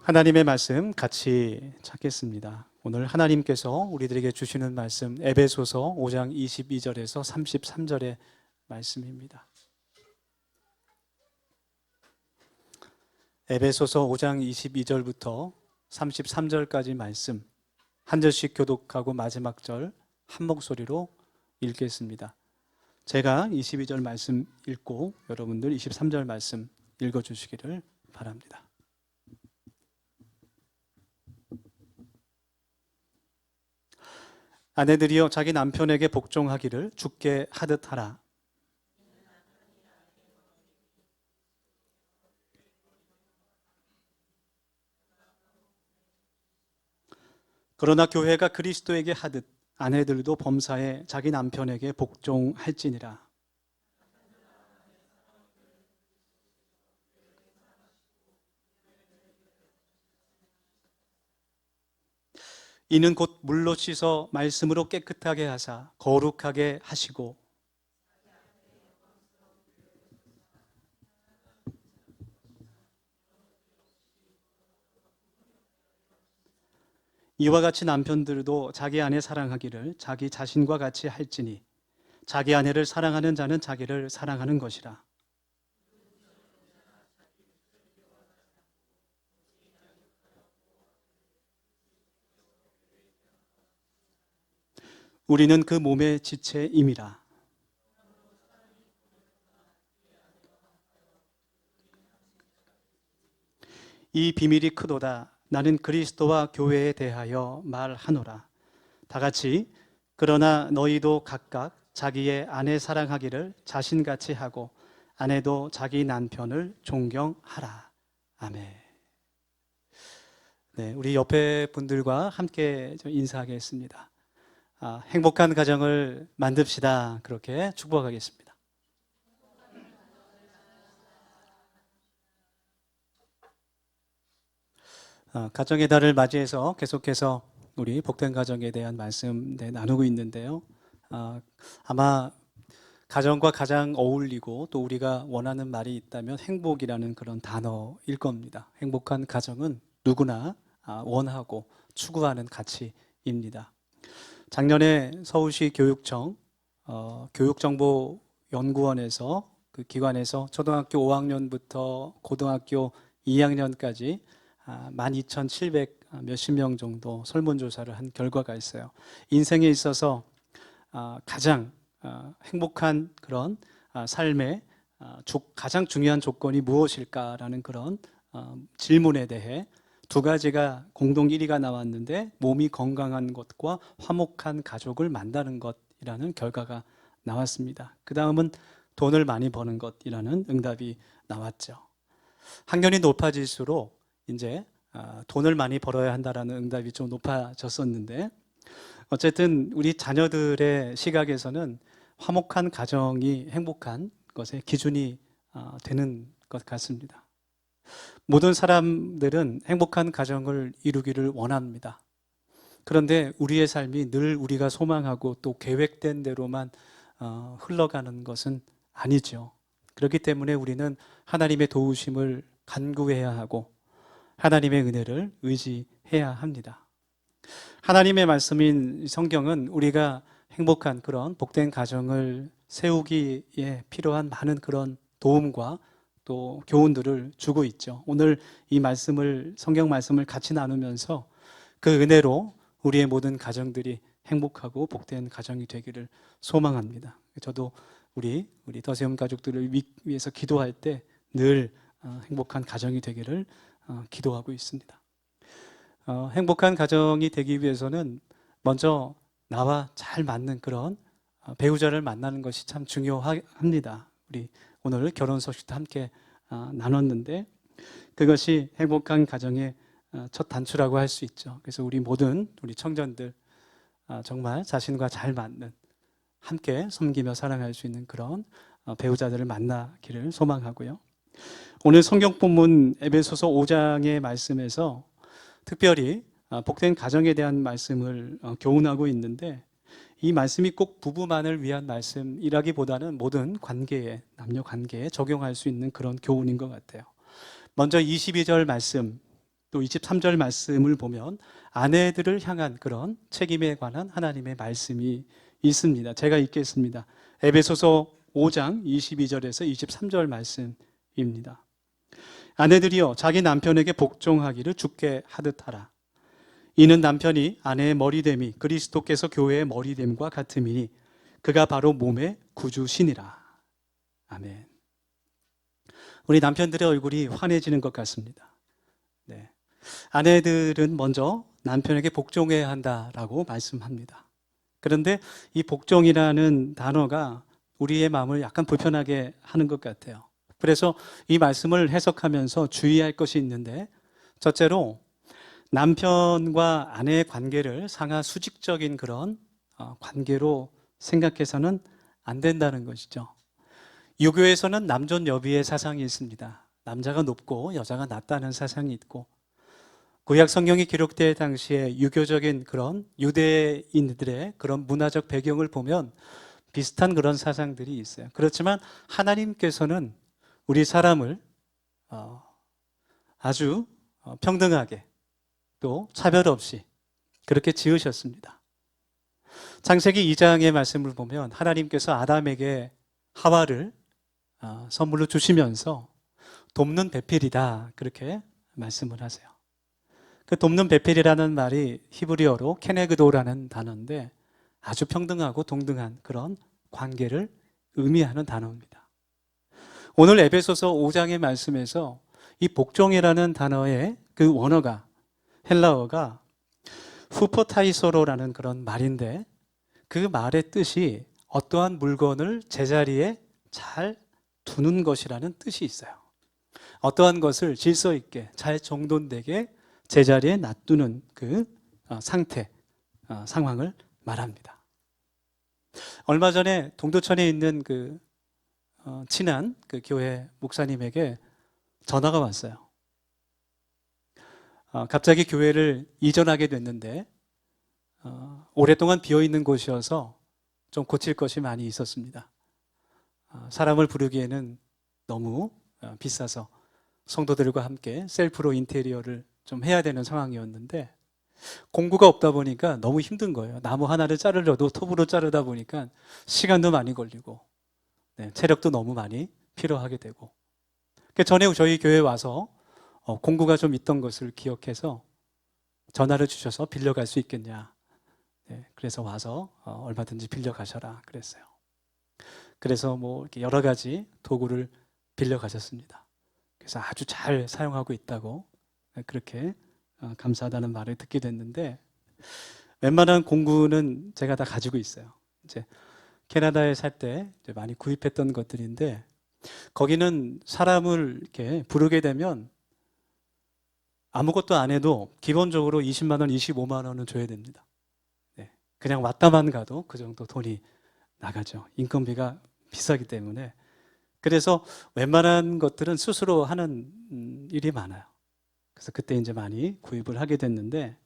하나님의 말씀 같이 찾겠습니다. 오늘 하나님께서 우리들에게 주시는 말씀 에베소서 5장 22절에서 33절의 말씀입니다. 에베소서 5장 22절부터 33절까지 말씀 한 절씩 교독하고 마지막 절 한 목소리로 읽겠습니다. 제가 22절 말씀 읽고 여러분들 23절 말씀 읽어주시기를 바랍니다. 아내들이여 자기 남편에게 복종하기를 주께 하듯 하라. 그러나 교회가 그리스도에게 하듯 아내들도 범사에 자기 남편에게 복종할지니라. 이는 곧 물로 씻어 말씀으로 깨끗하게 하사 거룩하게 하시고 이와 같이 남편들도 자기 아내 사랑하기를 자기 자신과 같이 할지니 자기 아내를 사랑하는 자는 자기를 사랑하는 것이라. 우리는 그 몸의 지체임이라. 이 비밀이 크도다. 나는 그리스도와 교회에 대하여 말하노라. 다 같이 그러나 너희도 각각 자기의 아내 사랑하기를 자신같이 하고 아내도 자기 남편을 존경하라. 아멘. 네, 우리 옆에 분들과 함께 좀 인사하겠습니다. 행복한 가정을 만듭시다. 그렇게 축복하겠습니다. 가정의 달을 맞이해서 계속해서 우리 복된 가정에 대한 말씀 나누고 있는데요. 아마 가정과 가장 어울리고 또 우리가 원하는 말이 있다면 행복이라는 그런 단어일 겁니다. 행복한 가정은 누구나 원하고 추구하는 가치입니다. 작년에 서울시 교육청 교육정보연구원에서 그 기관에서 초등학교 5학년부터 고등학교 2학년까지 12,700 몇십 명 정도 설문조사를 한 결과가 있어요. 인생에 있어서 가장 행복한 그런 삶의 가장 중요한 조건이 무엇일까라는 그런 질문에 대해 두 가지가 공동 1위가 나왔는데 몸이 건강한 것과 화목한 가족을 만나는 것이라는 결과가 나왔습니다. 그 다음은 돈을 많이 버는 것이라는 응답이 나왔죠. 학년이 높아질수록 이제 돈을 많이 벌어야 한다라는 응답이 좀 높아졌었는데 어쨌든 우리 자녀들의 시각에서는 화목한 가정이 행복한 것의 기준이 되는 것 같습니다. 모든 사람들은 행복한 가정을 이루기를 원합니다. 그런데 우리의 삶이 늘 우리가 소망하고 또 계획된 대로만 흘러가는 것은 아니죠. 그렇기 때문에 우리는 하나님의 도우심을 간구해야 하고 하나님의 은혜를 의지해야 합니다. 하나님의 말씀인 성경은 우리가 행복한 그런 복된 가정을 세우기에 필요한 많은 그런 도움과 또 교훈들을 주고 있죠. 오늘 이 성경 말씀을 같이 나누면서 그 은혜로 우리의 모든 가정들이 행복하고 복된 가정이 되기를 소망합니다. 저도 우리 더세움 가족들을 위해서 기도할 때 늘 행복한 가정이 되기를 기도하고 있습니다. 행복한 가정이 되기 위해서는 먼저 나와 잘 맞는 그런 배우자를 만나는 것이 참 중요합니다. 우리 오늘 결혼 소식도 함께 나눴는데 그것이 행복한 가정의 첫 단추라고 할 수 있죠. 그래서 우리 청년들 정말 자신과 잘 맞는 함께 섬기며 사랑할 수 있는 그런 배우자들을 만나기를 소망하고요. 오늘 성경 본문 에베소서 5장의 말씀에서 특별히 복된 가정에 대한 말씀을 교훈하고 있는데 이 말씀이 꼭 부부만을 위한 말씀이라기보다는 모든 관계에, 남녀 관계에 적용할 수 있는 그런 교훈인 것 같아요. 먼저 22절 말씀 또 23절 말씀을 보면 아내들을 향한 그런 책임에 관한 하나님의 말씀이 있습니다. 제가 읽겠습니다. 에베소서 5장 22절에서 23절 말씀입니다. 아내들이여 자기 남편에게 복종하기를 주께 하듯 하라. 이는 남편이 아내의 머리됨이 그리스도께서 교회의 머리됨과 같음이니 그가 바로 몸의 구주시니라. 아멘. 우리 남편들의 얼굴이 환해지는 것 같습니다. 네. 아내들은 먼저 남편에게 복종해야 한다라고 말씀합니다. 그런데 이 복종이라는 단어가 우리의 마음을 약간 불편하게 하는 것 같아요. 그래서 이 말씀을 해석하면서 주의할 것이 있는데, 첫째로 남편과 아내의 관계를 상하 수직적인 그런 관계로 생각해서는 안 된다는 것이죠. 유교에서는 남존 여비의 사상이 있습니다. 남자가 높고 여자가 낮다는 사상이 있고, 구약 성경이 기록될 당시에 유교적인 그런 유대인들의 그런 문화적 배경을 보면 비슷한 그런 사상들이 있어요. 그렇지만 하나님께서는 우리 사람을 아주 평등하게 또 차별 없이 그렇게 지으셨습니다. 창세기 2장의 말씀을 보면 하나님께서 아담에게 하와를 선물로 주시면서 돕는 배필이다 그렇게 말씀을 하세요. 그 돕는 배필이라는 말이 히브리어로 케네그도라는 단어인데 아주 평등하고 동등한 그런 관계를 의미하는 단어입니다. 오늘 에베소서 5장의 말씀에서 이 복종이라는 단어의 그 원어가 헬라어가 후포타이소로라는 그런 말인데, 그 말의 뜻이 어떠한 물건을 제자리에 잘 두는 것이라는 뜻이 있어요. 어떠한 것을 질서 있게 잘 정돈되게 제자리에 놔두는 그 상태, 상황을 말합니다. 얼마 전에 동두천에 있는 그 친한 그 교회 목사님에게 전화가 왔어요. 갑자기 교회를 이전하게 됐는데 오랫동안 비어있는 곳이어서 좀 고칠 것이 많이 있었습니다. 사람을 부르기에는 너무 비싸서 성도들과 함께 셀프로 인테리어를 좀 해야 되는 상황이었는데 공구가 없다 보니까 너무 힘든 거예요. 나무 하나를 자르려도 톱으로 자르다 보니까 시간도 많이 걸리고 체력도 너무 많이 필요하게 되고, 전에 저희 교회에 와서 공구가 좀 있던 것을 기억해서 전화를 주셔서 빌려갈 수 있겠냐. 그래서 와서 얼마든지 빌려가셔라 그랬어요. 그래서 뭐 이렇게 여러 가지 도구를 빌려가셨습니다. 그래서 아주 잘 사용하고 있다고 그렇게 감사하다는 말을 듣게 됐는데, 웬만한 공구는 제가 다 가지고 있어요. 이제 캐나다에 살 때 많이 구입했던 것들인데, 거기는 사람을 이렇게 부르게 되면 아무것도 안 해도 기본적으로 20만 원, 25만 원은 줘야 됩니다. 그냥 왔다만 가도 그 정도 돈이 나가죠. 인건비가 비싸기 때문에. 그래서 웬만한 것들은 스스로 하는 일이 많아요. 그래서 그때 이제 많이 구입을 하게 됐는데,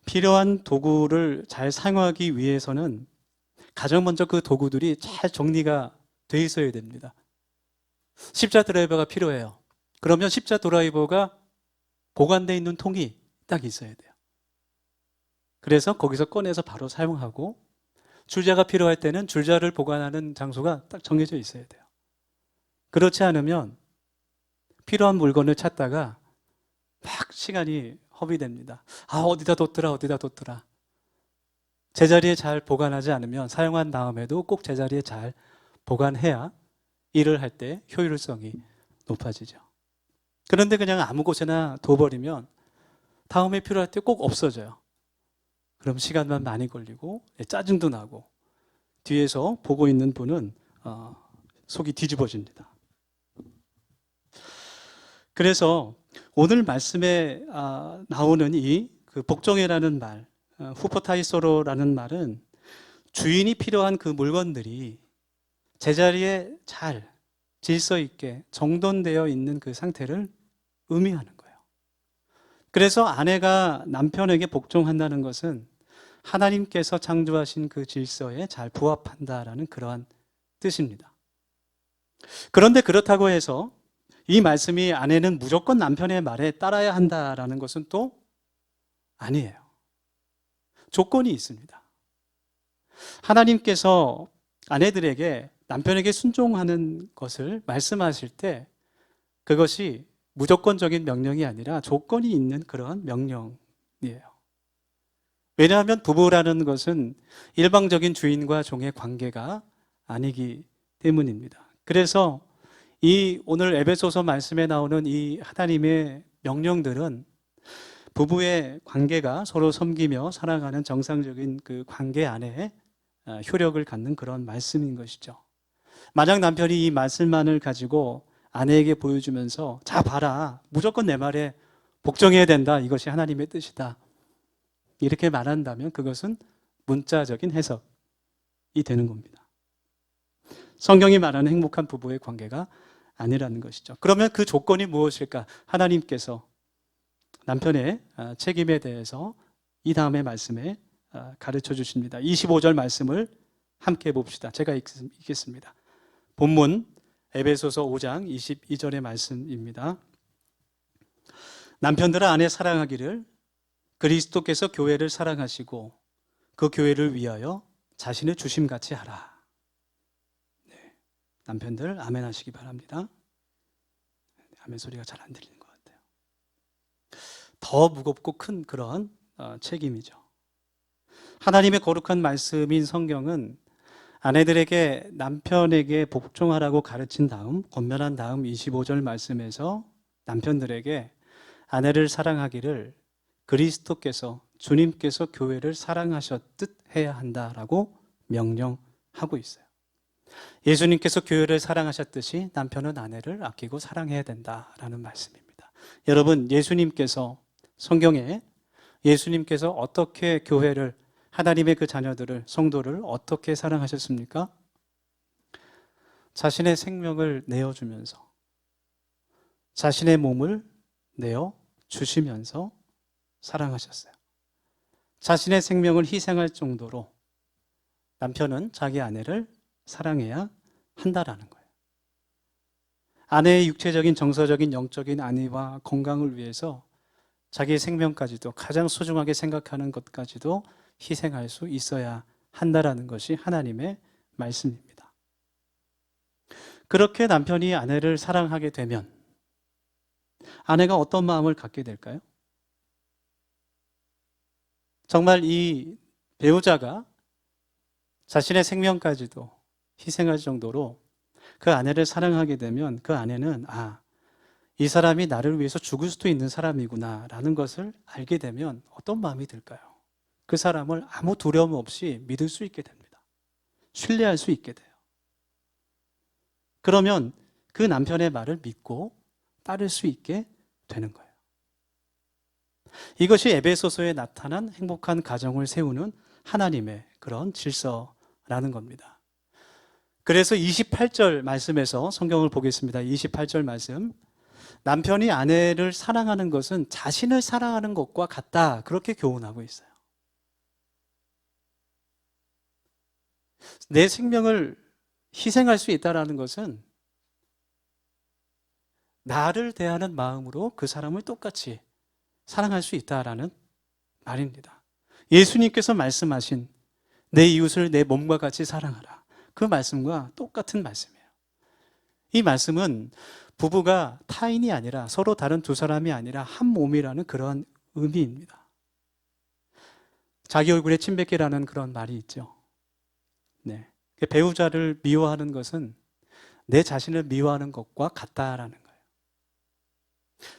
필요한 도구를 잘 사용하기 위해서는 가장 먼저 그 도구들이 잘 정리가 돼 있어야 됩니다. 십자 드라이버가 필요해요. 그러면 십자 드라이버가 보관되어 있는 통이 딱 있어야 돼요. 그래서 거기서 꺼내서 바로 사용하고, 줄자가 필요할 때는 줄자를 보관하는 장소가 딱 정해져 있어야 돼요. 그렇지 않으면 필요한 물건을 찾다가 막 시간이 허비됩니다. 어디다 뒀더라. 제자리에 잘 보관하지 않으면 사용한 다음에도 꼭 제자리에 잘 보관해야 일을 할 때 효율성이 높아지죠. 그런데 그냥 아무 곳에나 둬버리면 다음에 필요할 때 꼭 없어져요. 그럼 시간만 많이 걸리고 짜증도 나고 뒤에서 보고 있는 분은 속이 뒤집어집니다. 그래서 오늘 말씀에 나오는 이 그 복종이라는 말, 후포타이소로라는 말은 주인이 필요한 그 물건들이 제자리에 잘 질서 있게 정돈되어 있는 그 상태를 의미하는 거예요. 그래서 아내가 남편에게 복종한다는 것은 하나님께서 창조하신 그 질서에 잘 부합한다라는 그러한 뜻입니다. 그런데 그렇다고 해서 이 말씀이 아내는 무조건 남편의 말에 따라야 한다라는 것은 또 아니에요. 조건이 있습니다. 하나님께서 아내들에게 남편에게 순종하는 것을 말씀하실 때 그것이 무조건적인 명령이 아니라 조건이 있는 그런 명령이에요. 왜냐하면 부부라는 것은 일방적인 주인과 종의 관계가 아니기 때문입니다. 그래서 이 오늘 에베소서 말씀에 나오는 이 하나님의 명령들은 부부의 관계가 서로 섬기며 사랑하는 정상적인 그 관계 안에 효력을 갖는 그런 말씀인 것이죠. 만약 남편이 이 말씀만을 가지고 아내에게 보여주면서 자 봐라 무조건 내 말에 복종해야 된다 이것이 하나님의 뜻이다 이렇게 말한다면 그것은 문자적인 해석이 되는 겁니다. 성경이 말하는 행복한 부부의 관계가 아니라는 것이죠. 그러면 그 조건이 무엇일까? 하나님께서 남편의 책임에 대해서 이 다음의 말씀에 가르쳐 주십니다. 25절 말씀을 함께 봅시다. 제가 읽겠습니다. 본문 에베소서 5장 22절의 말씀입니다. 남편들아 아내 사랑하기를 그리스도께서 교회를 사랑하시고 그 교회를 위하여 자신의 주심같이 하라. 네. 남편들 아멘 하시기 바랍니다. 아멘 소리가 잘 안 들리는 것 같아요. 더 무겁고 큰 그런 책임이죠. 하나님의 거룩한 말씀인 성경은 아내들에게 남편에게 복종하라고 가르친 다음 권면한 다음 25절 말씀에서 남편들에게 아내를 사랑하기를 그리스도께서 주님께서 교회를 사랑하셨듯 해야 한다라고 명령하고 있어요. 예수님께서 교회를 사랑하셨듯이 남편은 아내를 아끼고 사랑해야 된다라는 말씀입니다. 여러분 예수님께서 성경에 예수님께서 어떻게 교회를 하나님의 그 자녀들을 성도를 어떻게 사랑하셨습니까? 자신의 생명을 내어주면서 자신의 몸을 내어 주시면서 사랑하셨어요. 자신의 생명을 희생할 정도로 남편은 자기 아내를 사랑해야 한다라는 거예요. 아내의 육체적인 정서적인 영적인 안위와 건강을 위해서 자기의 생명까지도 가장 소중하게 생각하는 것까지도 희생할 수 있어야 한다라는 것이 하나님의 말씀입니다. 그렇게 남편이 아내를 사랑하게 되면 아내가 어떤 마음을 갖게 될까요? 정말 이 배우자가 자신의 생명까지도 희생할 정도로 그 아내를 사랑하게 되면 그 아내는 이 사람이 나를 위해서 죽을 수도 있는 사람이구나 라는 것을 알게 되면 어떤 마음이 들까요? 그 사람을 아무 두려움 없이 믿을 수 있게 됩니다. 신뢰할 수 있게 돼요. 그러면 그 남편의 말을 믿고 따를 수 있게 되는 거예요. 이것이 에베소서에 나타난 행복한 가정을 세우는 하나님의 그런 질서라는 겁니다. 그래서 28절 말씀에서 성경을 보겠습니다. 28절 말씀. 남편이 아내를 사랑하는 것은 자신을 사랑하는 것과 같다. 그렇게 교훈하고 있어요. 내 생명을 희생할 수 있다는 것은 나를 대하는 마음으로 그 사람을 똑같이 사랑할 수 있다라는 말입니다. 예수님께서 말씀하신 내 이웃을 내 몸과 같이 사랑하라. 그 말씀과 똑같은 말씀이에요. 이 말씀은 부부가 타인이 아니라 서로 다른 두 사람이 아니라 한 몸이라는 그런 의미입니다. 자기 얼굴에 침 뱉기라는 그런 말이 있죠. 네. 배우자를 미워하는 것은 내 자신을 미워하는 것과 같다라는 거예요.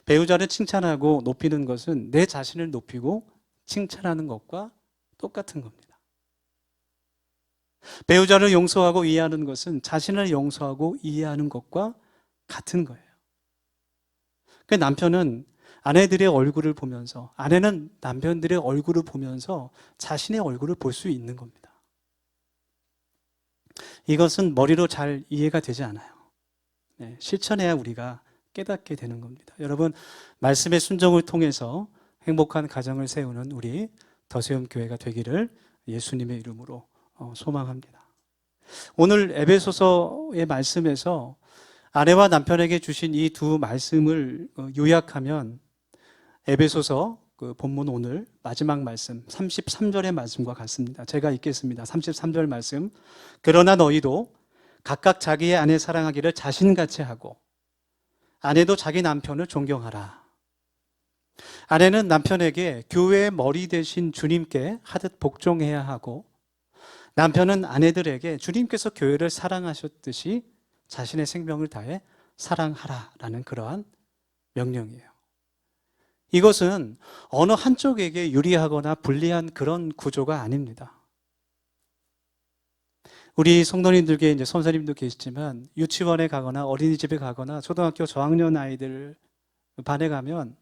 배우자를 칭찬하고 높이는 것은 내 자신을 높이고 칭찬하는 것과 똑같은 겁니다. 배우자를 용서하고 이해하는 것은 자신을 용서하고 이해하는 것과 같은 거예요. 그 남편은 아내들의 얼굴을 보면서, 아내는 남편들의 얼굴을 보면서 자신의 얼굴을 볼 수 있는 겁니다. 이것은 머리로 잘 이해가 되지 않아요. 네, 실천해야 우리가 깨닫게 되는 겁니다. 여러분, 말씀의 순종을 통해서 행복한 가정을 세우는 우리 더세움 교회가 되기를 예수님의 이름으로 소망합니다. 오늘 에베소서의 말씀에서 아내와 남편에게 주신 이 두 말씀을 요약하면 에베소서 그 본문 오늘 마지막 말씀 33절의 말씀과 같습니다. 제가 읽겠습니다. 33절 말씀. 그러나 너희도 각각 자기의 아내 사랑하기를 자신같이 하고 아내도 자기 남편을 존경하라. 아내는 남편에게 교회의 머리 되신 주님께 하듯 복종해야 하고 남편은 아내들에게 주님께서 교회를 사랑하셨듯이 자신의 생명을 다해 사랑하라라는 그러한 명령이에요. 이것은 어느 한쪽에게 유리하거나 불리한 그런 구조가 아닙니다. 우리 성도님들께 이제 선생님도 계시지만 유치원에 가거나 어린이집에 가거나 초등학교 저학년 아이들 반에 가면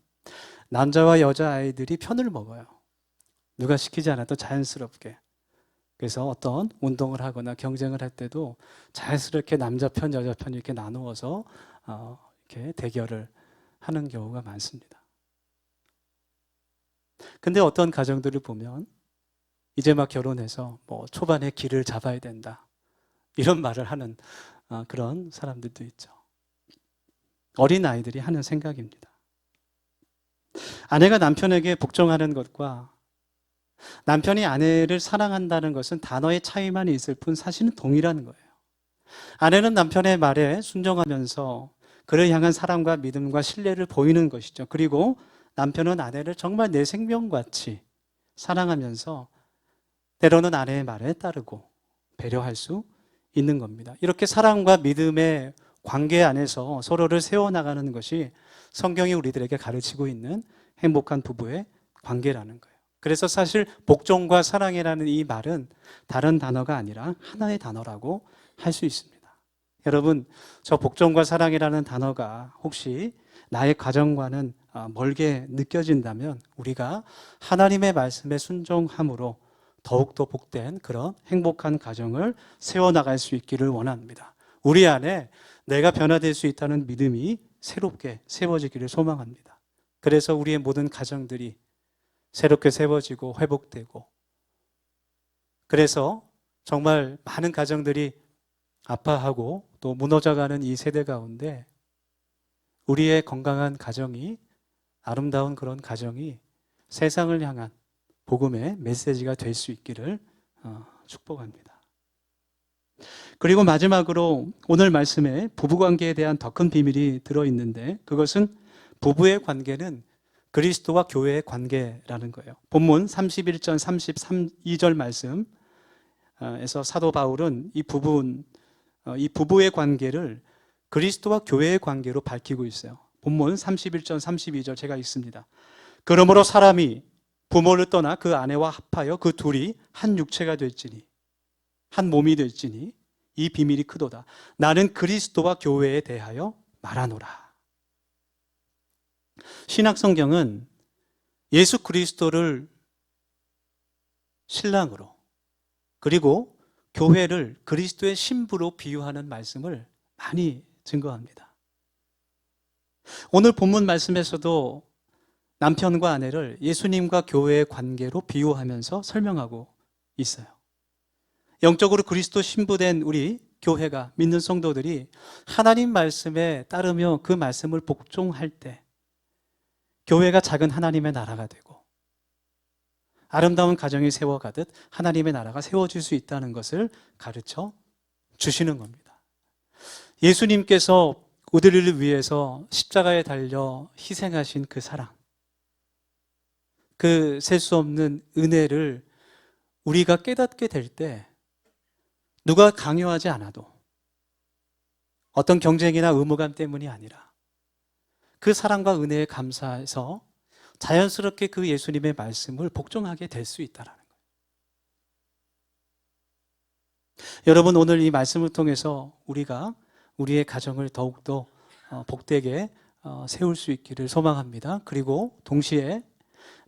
남자와 여자 아이들이 편을 먹어요. 누가 시키지 않아도 자연스럽게. 그래서 어떤 운동을 하거나 경쟁을 할 때도 자연스럽게 남자 편, 여자 편 이렇게 나누어서 이렇게 대결을 하는 경우가 많습니다. 근데 어떤 가정들을 보면 이제 막 결혼해서 뭐 초반에 길을 잡아야 된다 이런 말을 하는 그런 사람들도 있죠. 어린 아이들이 하는 생각입니다. 아내가 남편에게 복종하는 것과 남편이 아내를 사랑한다는 것은 단어의 차이만 있을 뿐 사실은 동일한 거예요. 아내는 남편의 말에 순종하면서 그를 향한 사랑과 믿음과 신뢰를 보이는 것이죠. 그리고 남편은 아내를 정말 내 생명같이 사랑하면서 때로는 아내의 말에 따르고 배려할 수 있는 겁니다. 이렇게 사랑과 믿음의 관계 안에서 서로를 세워나가는 것이 성경이 우리들에게 가르치고 있는 행복한 부부의 관계라는 거예요. 그래서 사실 복종과 사랑이라는 이 말은 다른 단어가 아니라 하나의 단어라고 할 수 있습니다. 여러분, 저 복종과 사랑이라는 단어가 혹시 나의 가정과는 멀게 느껴진다면 우리가 하나님의 말씀에 순종함으로 더욱더 복된 그런 행복한 가정을 세워나갈 수 있기를 원합니다. 우리 안에 내가 변화될 수 있다는 믿음이 새롭게 세워지기를 소망합니다. 그래서 우리의 모든 가정들이 새롭게 세워지고 회복되고, 그래서 정말 많은 가정들이 아파하고 또 무너져가는 이 세대 가운데 우리의 건강한 가정이, 아름다운 그런 가정이 세상을 향한 복음의 메시지가 될 수 있기를 축복합니다. 그리고 마지막으로 오늘 말씀에 부부관계에 대한 더 큰 비밀이 들어있는데, 그것은 부부의 관계는 그리스도와 교회의 관계라는 거예요. 본문 31절 32절 말씀에서 사도 바울은 이 부부의 관계를 그리스도와 교회의 관계로 밝히고 있어요. 본문 31절 32절 제가 읽습니다. 그러므로 사람이 부모를 떠나 그 아내와 합하여 그 둘이 한 육체가 될지니, 한 몸이 될지니 이 비밀이 크도다. 나는 그리스도와 교회에 대하여 말하노라. 신약성경은 예수 그리스도를 신랑으로, 그리고 교회를 그리스도의 신부로 비유하는 말씀을 많이 증거합니다. 오늘 본문 말씀에서도 남편과 아내를 예수님과 교회의 관계로 비유하면서 설명하고 있어요. 영적으로 그리스도 신부된 우리 교회가, 믿는 성도들이 하나님 말씀에 따르며 그 말씀을 복종할 때 교회가 작은 하나님의 나라가 되고 아름다운 가정이 세워가듯 하나님의 나라가 세워질 수 있다는 것을 가르쳐 주시는 겁니다. 예수님께서 우리를 위해서 십자가에 달려 희생하신 그 사랑, 그 셀 수 없는 은혜를 우리가 깨닫게 될 때 누가 강요하지 않아도, 어떤 경쟁이나 의무감 때문이 아니라 그 사랑과 은혜에 감사해서 자연스럽게 그 예수님의 말씀을 복종하게 될 수 있다는 거예요. 여러분, 오늘 이 말씀을 통해서 우리가 우리의 가정을 더욱더 복되게 세울 수 있기를 소망합니다. 그리고 동시에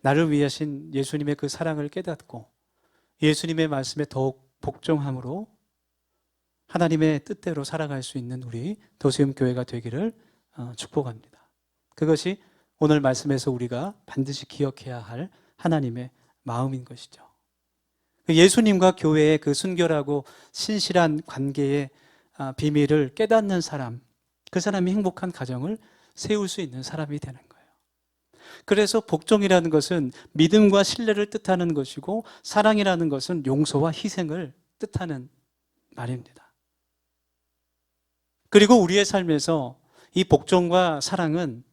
나를 위하신 예수님의 그 사랑을 깨닫고 예수님의 말씀에 더욱 복종함으로 하나님의 뜻대로 살아갈 수 있는 우리 도시음 교회가 되기를 축복합니다. 그것이 오늘 말씀에서 우리가 반드시 기억해야 할 하나님의 마음인 것이죠. 예수님과 교회의 그 순결하고 신실한 관계의 비밀을 깨닫는 사람, 그 사람이 행복한 가정을 세울 수 있는 사람이 되는 거예요. 그래서 복종이라는 것은 믿음과 신뢰를 뜻하는 것이고, 사랑이라는 것은 용서와 희생을 뜻하는 말입니다. 그리고 우리의 삶에서 이 복종과 사랑은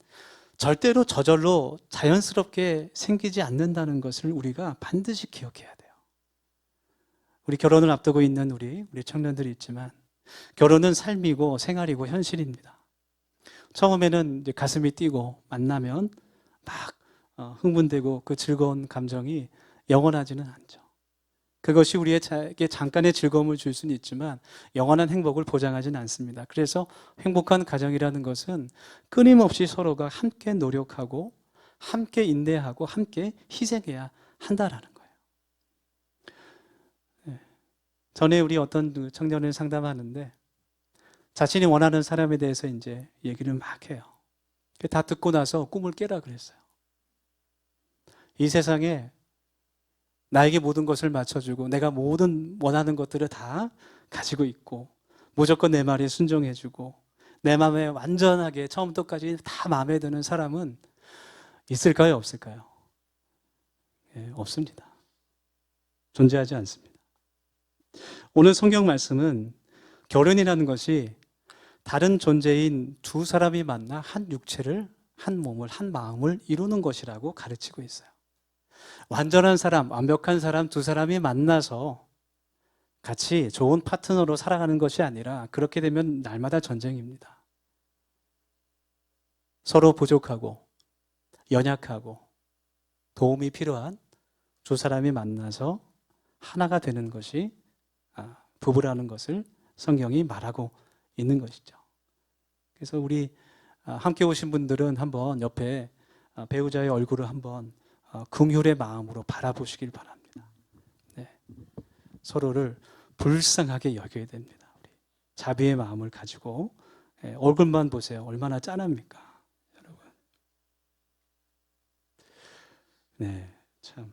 절대로 저절로 자연스럽게 생기지 않는다는 것을 우리가 반드시 기억해야 돼요. 우리 결혼을 앞두고 있는 우리 청년들이 있지만, 결혼은 삶이고 생활이고 현실입니다. 처음에는 이제 가슴이 뛰고 만나면 막 흥분되고 그 즐거운 감정이 영원하지는 않죠. 그것이 우리에게 잠깐의 즐거움을 줄 수는 있지만 영원한 행복을 보장하지는 않습니다. 그래서 행복한 가정이라는 것은 끊임없이 서로가 함께 노력하고 함께 인내하고 함께 희생해야 한다라는 거예요. 전에 우리 어떤 청년을 상담하는데 자신이 원하는 사람에 대해서 이제 얘기를 막 해요. 다 듣고 나서 꿈을 깨라 그랬어요. 이 세상에 나에게 모든 것을 맞춰주고 내가 모든 원하는 것들을 다 가지고 있고 무조건 내 말에 순종해주고 내 마음에 완전하게 처음부터 까지 다 마음에 드는 사람은 있을까요? 없을까요? 없습니다. 존재하지 않습니다. 오늘 성경 말씀은 결혼이라는 것이 다른 존재인 두 사람이 만나 한 육체를, 한 몸을, 한 마음을 이루는 것이라고 가르치고 있어요. 완전한 사람, 완벽한 사람 두 사람이 만나서 같이 좋은 파트너로 살아가는 것이 아니라 그렇게 되면 날마다 전쟁입니다. 서로 부족하고 연약하고 도움이 필요한 두 사람이 만나서 하나가 되는 것이 부부라는 것을 성경이 말하고 있는 것이죠. 그래서 우리 함께 오신 분들은 한번 옆에 배우자의 얼굴을 한번 긍휼의 마음으로 바라보시길 바랍니다. 네. 서로를 불쌍하게 여겨야 됩니다. 우리 자비의 마음을 가지고 얼굴만 보세요. 얼마나 짠합니까, 여러분? 네, 참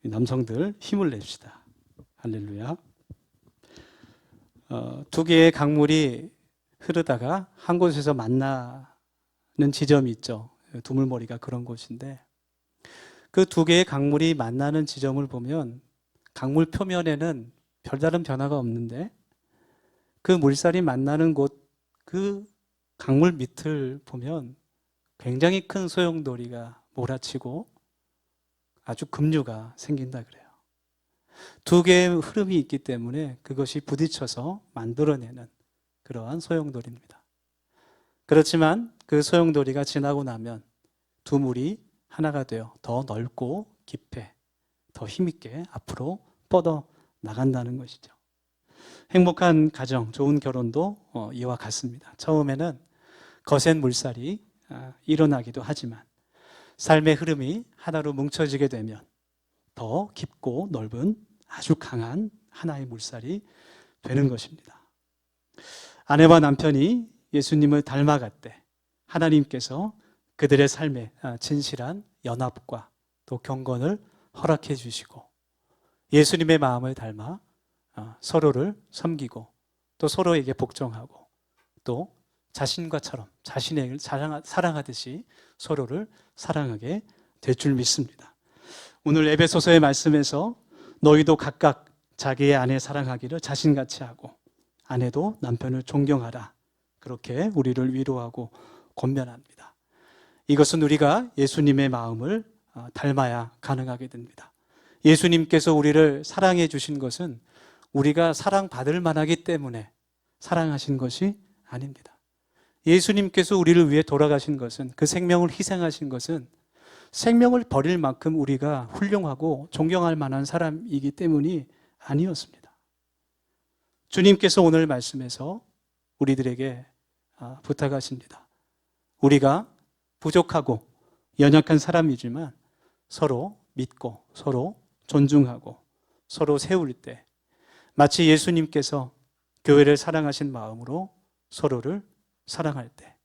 남성들 힘을 냅시다. 할렐루야. 두 개의 강물이 흐르다가 한 곳에서 만나는 지점이 있죠. 두물머리가 그런 곳인데 그 두 개의 강물이 만나는 지점을 보면 강물 표면에는 별다른 변화가 없는데 그 물살이 만나는 곳, 그 강물 밑을 보면 굉장히 큰 소용돌이가 몰아치고 아주 급류가 생긴다 그래요. 두 개의 흐름이 있기 때문에 그것이 부딪혀서 만들어내는 그러한 소용돌이입니다. 그렇지만 그 소용돌이가 지나고 나면 두 물이 하나가 되어 더 넓고 깊게, 더 힘있게 앞으로 뻗어 나간다는 것이죠. 행복한 가정, 좋은 결혼도 이와 같습니다. 처음에는 거센 물살이 일어나기도 하지만 삶의 흐름이 하나로 뭉쳐지게 되면 더 깊고 넓은 아주 강한 하나의 물살이 되는 것입니다. 아내와 남편이 예수님을 닮아갔대 하나님께서 그들의 삶에 진실한 연합과 또 경건을 허락해 주시고 예수님의 마음을 닮아 서로를 섬기고 또 서로에게 복종하고 또 자신과처럼 자신을 사랑하듯이 서로를 사랑하게 될 줄 믿습니다. 오늘 에베소서의 말씀에서 너희도 각각 자기의 아내 사랑하기를 자신같이 하고 아내도 남편을 존경하라. 그렇게 우리를 위로하고 권면합니다. 이것은 우리가 예수님의 마음을 닮아야 가능하게 됩니다. 예수님께서 우리를 사랑해 주신 것은 우리가 사랑받을 만하기 때문에 사랑하신 것이 아닙니다. 예수님께서 우리를 위해 돌아가신 것은, 그 생명을 희생하신 것은 생명을 버릴 만큼 우리가 훌륭하고 존경할 만한 사람이기 때문이 아니었습니다. 주님께서 오늘 말씀에서 우리들에게 부탁하십니다. 우리가 부족하고 연약한 사람이지만 서로 믿고 서로 존중하고 서로 세울 때 마치 예수님께서 교회를 사랑하신 마음으로 서로를 사랑할 때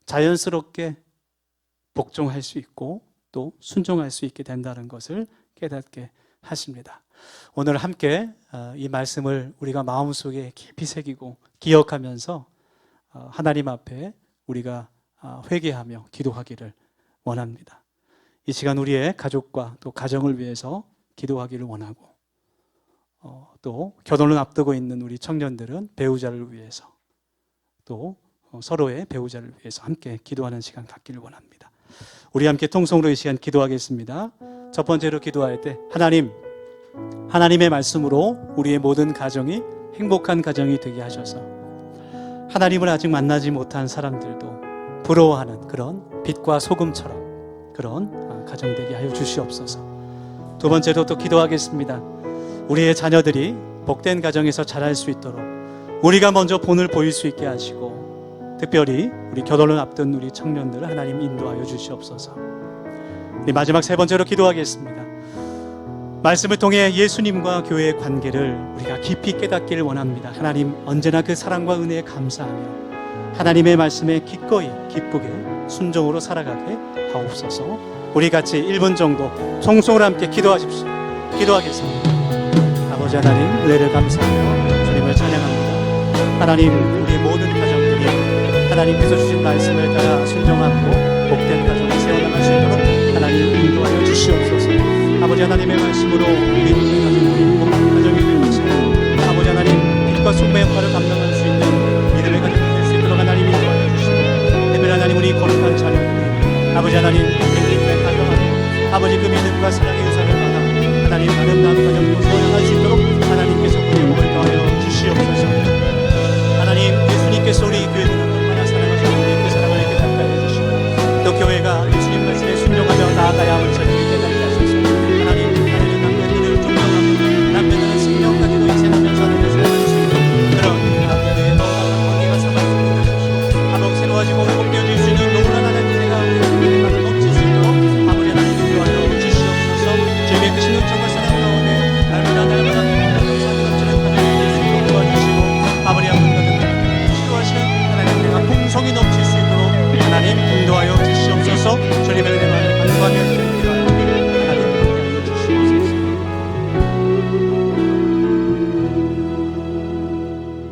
자연스럽게 복종할 수 있고 또 순종할 수 있게 된다는 것을 깨닫게 하십니다. 오늘 함께 이 말씀을 우리가 마음속에 깊이 새기고 기억하면서 하나님 앞에 우리가 회개하며 기도하기를 원합니다. 이 시간 우리의 가족과 또 가정을 위해서 기도하기를 원하고, 또 결혼을 앞두고 있는 우리 청년들은 배우자를 위해서, 또 서로의 배우자를 위해서 함께 기도하는 시간 갖기를 원합니다. 우리 함께 통성으로 이 시간 기도하겠습니다. 첫 번째로 기도할 때 하나님의 말씀으로 우리의 모든 가정이 행복한 가정이 되게 하셔서 하나님을 아직 만나지 못한 사람들도 부러워하는 그런 빛과 소금처럼 그런 가정 되게 하여 주시옵소서. 두 번째로 또 기도하겠습니다. 우리의 자녀들이 복된 가정에서 자랄 수 있도록 우리가 먼저 본을 보일 수 있게 하시고, 특별히 우리 결혼을 앞둔 우리 청년들을 하나님 인도하여 주시옵소서. 마지막 세 번째로 기도하겠습니다. 말씀을 통해 예수님과 교회의 관계를 우리가 깊이 깨닫기를 원합니다. 하나님, 언제나 그 사랑과 은혜에 감사하며 하나님의 말씀에 기꺼이 기쁘게 순종으로 살아가게 하옵소서. 우리 같이 1분 정도 통성으로 함께 기도하십시오. 기도하겠습니다. 아버지 하나님, 은혜를 감사하며 주님을 찬양합니다. 하나님, 우리의 모든 가정들이 하나님께서 주신 말씀을 따라 순종하고 복된 가정을 세워나갈 수 있도록 하나님 인도하여 주시옵소서. 아버지 하나님의 말씀으로 우리 모든 가정들이 행복한 가정이 되어서 아버지 하나님 빛과 소금의 역할을 감당할 수 있는 믿음의 가정이 될 수 있도록 하나님 인도하여 주시고, 특별히 하나님 우리 거룩한 자녀들이 아버지 하나님 행복의 가정 안에 아버지 그 믿음과 사랑의 유산을 받아 하나님 아름다운 가정으로 세워나갈 수 있도록 하나님께서 그의 복을 더하여 주시옵소서. 하나님, 예수님께서 우리 교회를 얼마나 사랑하셨는지 그 사랑을 깨닫게 하여 주시고, 또 교회가 예수님 말씀에 순종하며 나아가야 함을 저희에게 깨닫게 하소서. 하나님, 하나님 남편들을 존경하고 남편들은 승명하게 인생하면서 하나님을 사랑할 수 있는 그런 교회의 건강한 관계가 삼아지게 하소서. 아버지, 새로워지고 회복되어질 수 있는 놀라운 하나님의 은혜가 우리 넘칠 수 있도록 아버지 하나님 인도하여 주시옵소서. 주님의 크신 은총과 사랑 가운데 날마다 감사하게 넘치는 가정이 될 수 있도록 도와주시고, 아버지 한 분 가정을 치료하시는 하나님의 은혜가 풍성히 넘칠 수 있도록 하나님 인도하여 주시옵소서. 주님의 은혜가 간구하며 기도하여 하나님 함께하여 주시옵소서.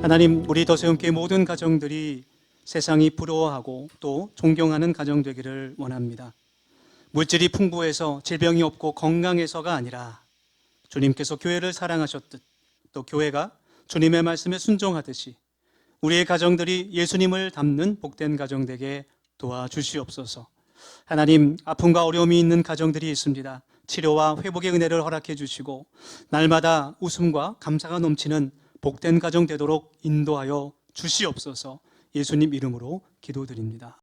하나님, 우리 더세움교회 모든 가정들이 세상이 부러워하고 또 존경하는 가정 되기를 원합니다. 물질이 풍부해서 질병이 없고 건강해서가 아니라 주님께서 교회를 사랑하셨듯 또 교회가 주님의 말씀에 순종하듯이 우리의 가정들이 예수님을 닮는 복된 가정 되게 도와주시옵소서. 하나님, 아픔과 어려움이 있는 가정들이 있습니다. 치료와 회복의 은혜를 허락해 주시고 날마다 웃음과 감사가 넘치는 복된 가정 되도록 인도하여 주시옵소서. 예수님 이름으로 기도드립니다.